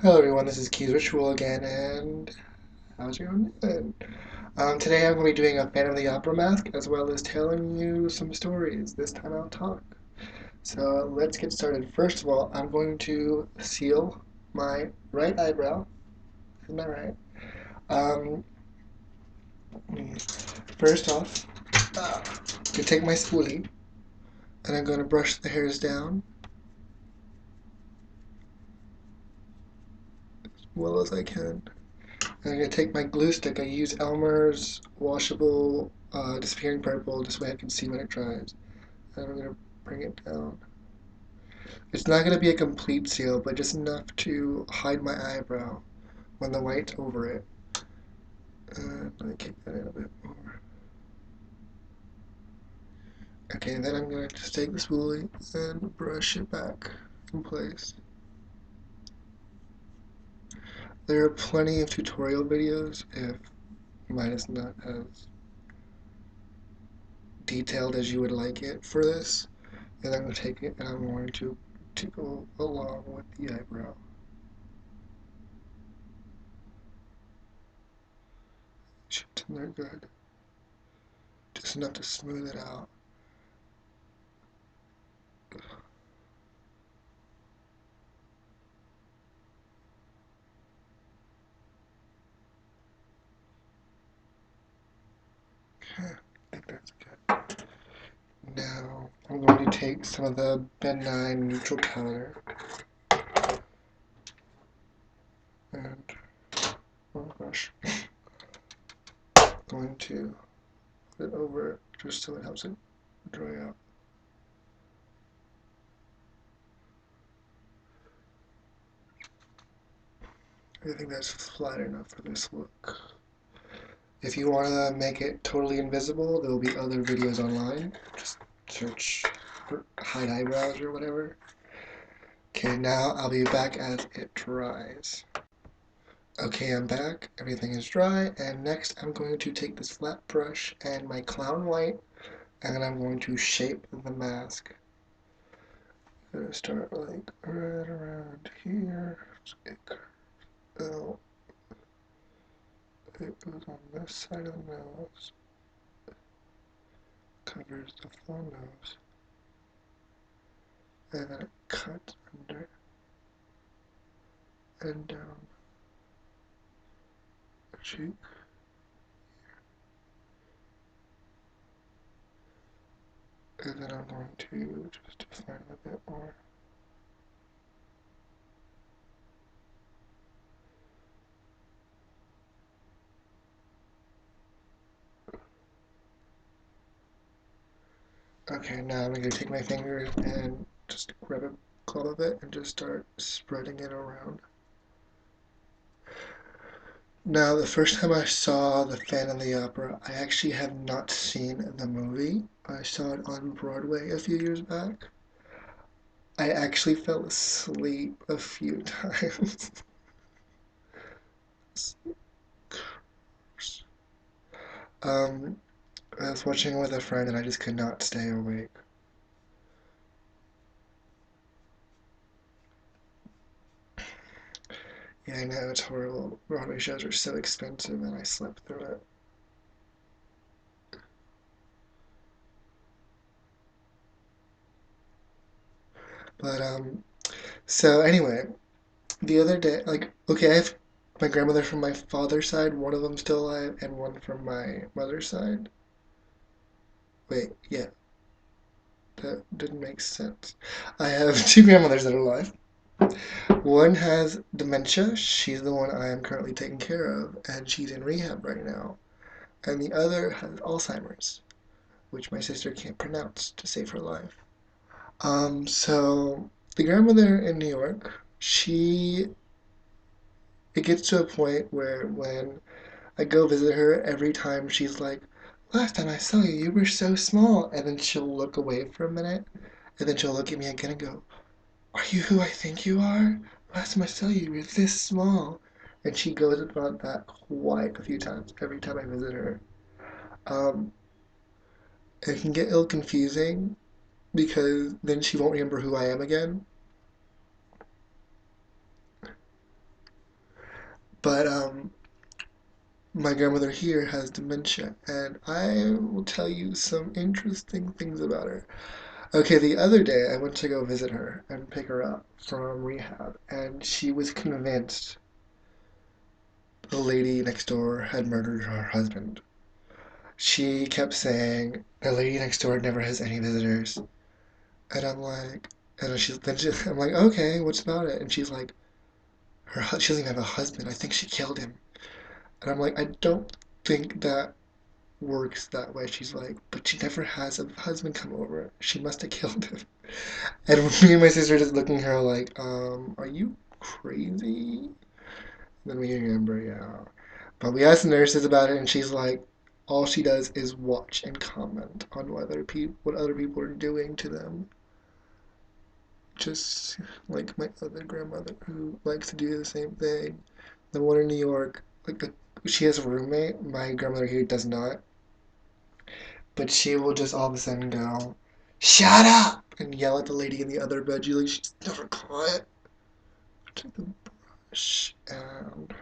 Hello everyone, this is Keys Ritual again, and how's your doing? Today I'm going to be doing a Phantom of the Opera mask, as well as telling you some stories. This time I'll talk. So let's get started. First of all, I'm going to seal my right eyebrow. Isn't that right? Um, First off, I'm going to take my spoolie, and I'm going to brush the hairs down as well as I can. And I'm going to take my glue stick. I use Elmer's washable disappearing purple, this way I can see when it dries. And I'm going to bring it down. It's not going to be a complete seal, but just enough to hide my eyebrow when the white's over it. Let me kick that in a bit more. Okay, then I'm going to just take the spoolie and brush it back in place. There are plenty of tutorial videos if mine is not as detailed as you would like it for this. And I'm going to take it and I'm going to go along with the eyebrow. Chipped in there good. Just enough to smooth it out. Okay, I think that's good. Now I'm going to take some of the benign neutral powder and brush. Going to put it over it just so it helps it dry out. I think that's flat enough for this look. If you want to make it totally invisible, there will be other videos online. Just search for hide eyebrows or whatever. Okay, now I'll be back as it dries. Okay, I'm back. Everything is dry, and next I'm going to take this flat brush and my clown white, and then I'm going to shape the mask. I'm going to start like right around here. It curves out. It goes on this side of the nose, covers the full nose, and then it cuts under and down the cheek. And then I'm going to just define a bit more. Okay, now I'm going to take my fingers and just grab a clump of it and just start spreading it around. Now, the first time I saw The Phantom of the Opera, I actually have not seen the movie. I saw it on Broadway a few years back. I actually fell asleep a few times. um, I was watching it with a friend and I just could not stay awake. Yeah, I know, it's horrible. Broadway shows are so expensive and I slept through it. But, so anyway, the other day, like, okay, I have my grandmother from my father's side, one of them still alive, and one from my mother's side. Wait, yeah, that didn't make sense. I have two grandmothers that are alive. One has dementia, she's the one I am currently taking care of, and she's in rehab right now. And the other has Alzheimer's, which my sister can't pronounce to save her life. So the grandmother in New York, it gets to a point where when I go visit her, every time she's like, last time I saw you, you were so small. And then she'll look away for a minute, and then she'll look at me again and go, are you who I think you are? Last time I saw you, you were this small. And she goes about that quite a few times every time I visit her. Um, it can get ill confusing because then she won't remember who I am again. But my grandmother here has dementia, and I will tell you some interesting things about her. Okay, the other day I went to go visit her and pick her up from rehab, and she was convinced the lady next door had murdered her husband. She kept saying the lady next door never has any visitors, and I'm like, I'm like, okay, what's about it? And she's like, she doesn't even have a husband. I think she killed him. And I'm like, I don't think that works that way. She's like, but she never has a husband come over. She must have killed him. And me and my sister just looking at her like, are you crazy? Then we remember, yeah. But we asked the nurses about it, and she's like, all she does is watch and comment on what other people are doing to them. Just like my other grandmother, who likes to do the same thing. The one in New York, she has a roommate. My grandmother here does not, but she will just all of a sudden go, "Shut up!" and yell at the lady in the other bed. She's never quiet. Take the brush and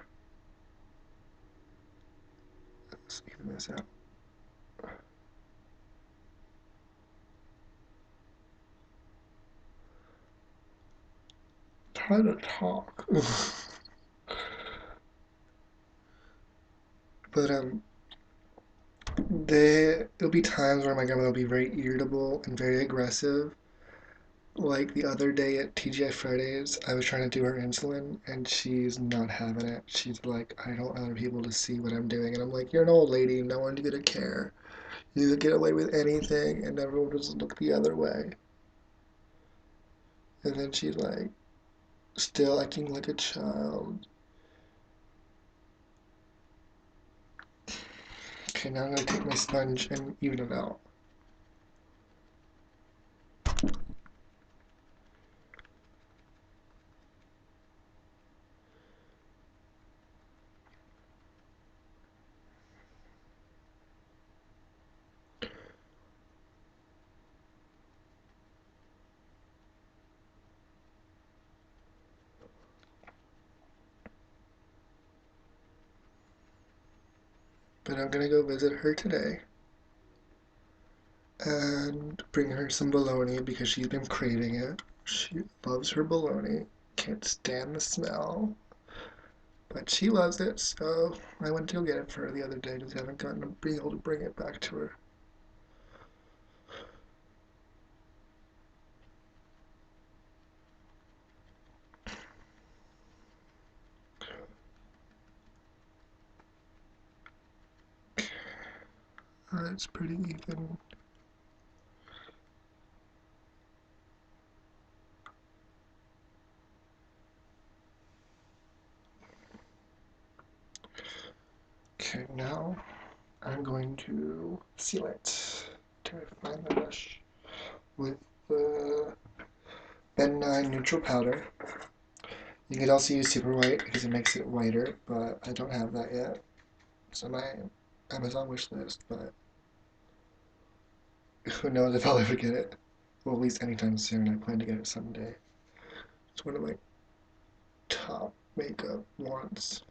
let's even this out. Try to talk. But there'll be times where my grandmother will be very irritable and very aggressive. Like the other day at TGI Fridays, I was trying to do her insulin and she's not having it. She's like, I don't want other people to see what I'm doing. And I'm like, you're an old lady, no one's gonna care. You can get away with anything and everyone will just look the other way. And then she's like, still acting like a child. Okay, now I'm gonna take my sponge and even it out. But I'm gonna go visit her today and bring her some bologna because she's been craving it. She loves her bologna. Can't stand the smell. But she loves it, so I went to go get it for her the other day. Just haven't gotten to be able to bring it back to her. It's pretty even. Okay, now I'm going to seal it. Try to find the brush with the Ben9 neutral powder. You could also use super white because it makes it whiter, but I don't have that yet. It's on my Amazon wish list, but who knows if I'll ever get it. Well, at least anytime soon. I plan to get it someday. It's one of my top makeup wants.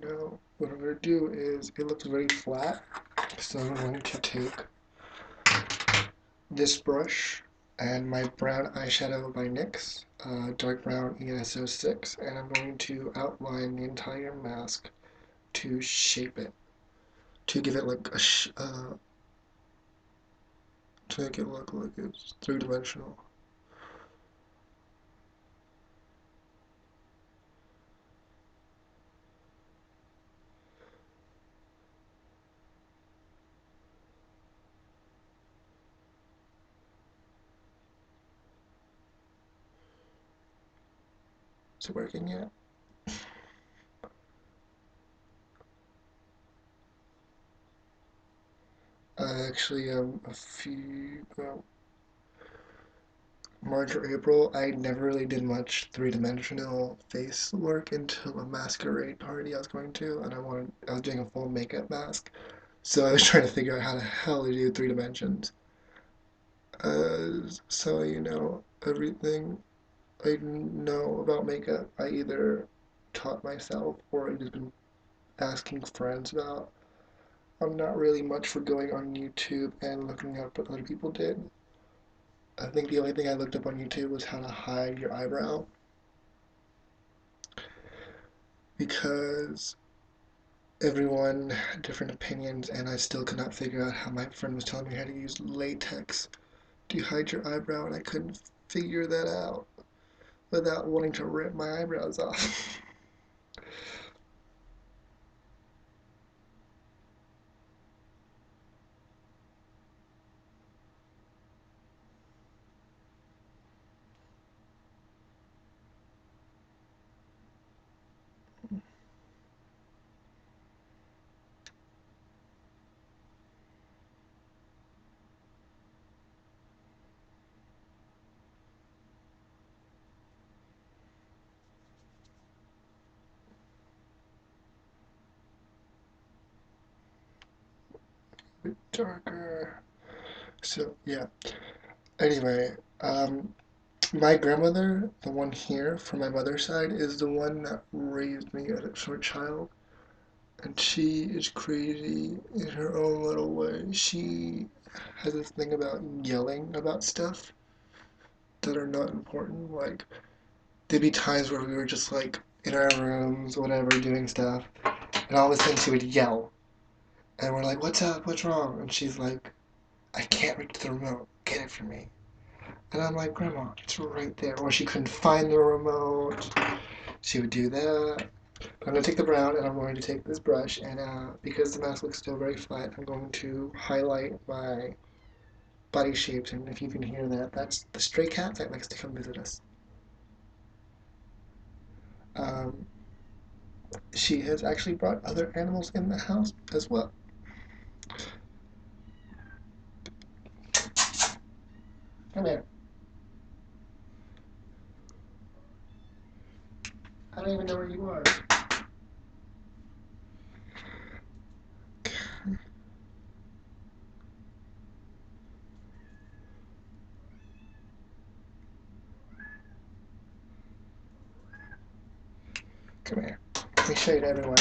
Now, what I'm going to do is, it looks very flat, so I'm going to take this brush and my brown eyeshadow by NYX, dark brown ESO6, and I'm going to outline the entire mask to shape it, to give it like to make it look like it's three-dimensional. Is it working yet? I actually a few, well, March or April, I never really did much three-dimensional face work until a masquerade party I was going to, and I was doing a full makeup mask. So I was trying to figure out how the hell to do 3 dimensions. So everything I know about makeup, I either taught myself or I just been asking friends about. I'm not really much for going on YouTube and looking up what other people did. I think the only thing I looked up on YouTube was how to hide your eyebrow because everyone had different opinions and I still could not figure out how my friend was telling me how to use latex to hide your eyebrow and I couldn't figure that out without wanting to rip my eyebrows off. A bit darker. So yeah. Anyway, my grandmother, the one here from my mother's side, is the one that raised me as a short child. And she is crazy in her own little way. She has this thing about yelling about stuff that are not important. Like, there'd be times where we were just like in our rooms, whatever, doing stuff, and all of a sudden she would yell. And we're like, what's up? What's wrong? And she's like, I can't reach the remote. Get it for me. And I'm like, Grandma, it's right there. Or she couldn't find the remote. She would do that. I'm going to take the brown and I'm going to take this brush and because the mask looks still very flat, I'm going to highlight my body shapes. And if you can hear that, that's the stray cat that likes to come visit us. Um, she has actually brought other animals in the house as well. Come here. I don't even know where you are. Come here. Let me show you to everyone.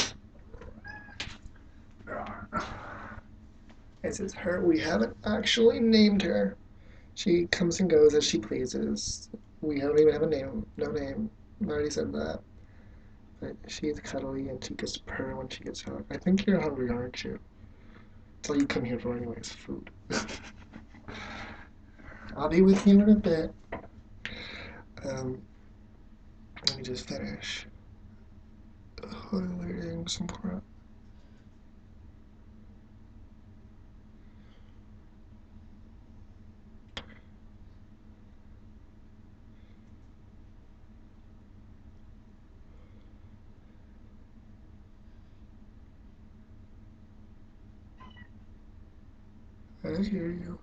This is her. We haven't actually named her. She comes and goes as she pleases. We don't even have a name. No name. I already said that. But she's cuddly and she gets purr when she gets hungry. I think you're hungry, aren't you? That's all you come here for anyways, food. I'll be with you in a bit. Um, Let me just finish highlighting some crap. I hear you.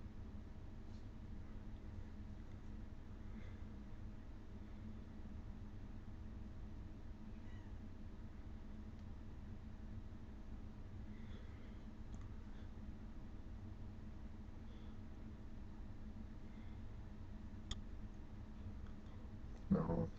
No,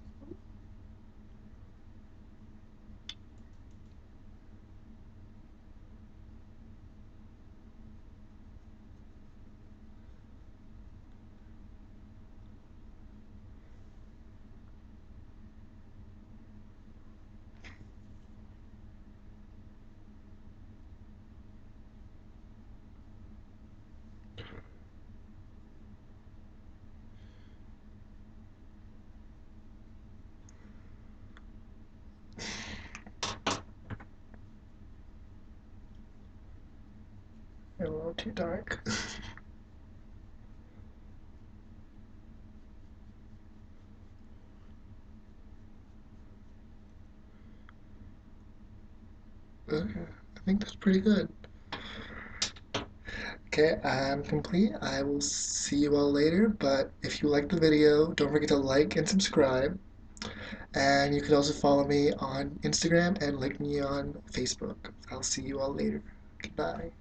a little too dark. Okay, I think that's pretty good. Okay, I'm complete. I will see you all later, but if you like the video, don't forget to like and subscribe. And you can also follow me on Instagram and like me on Facebook. I'll see you all later. Goodbye.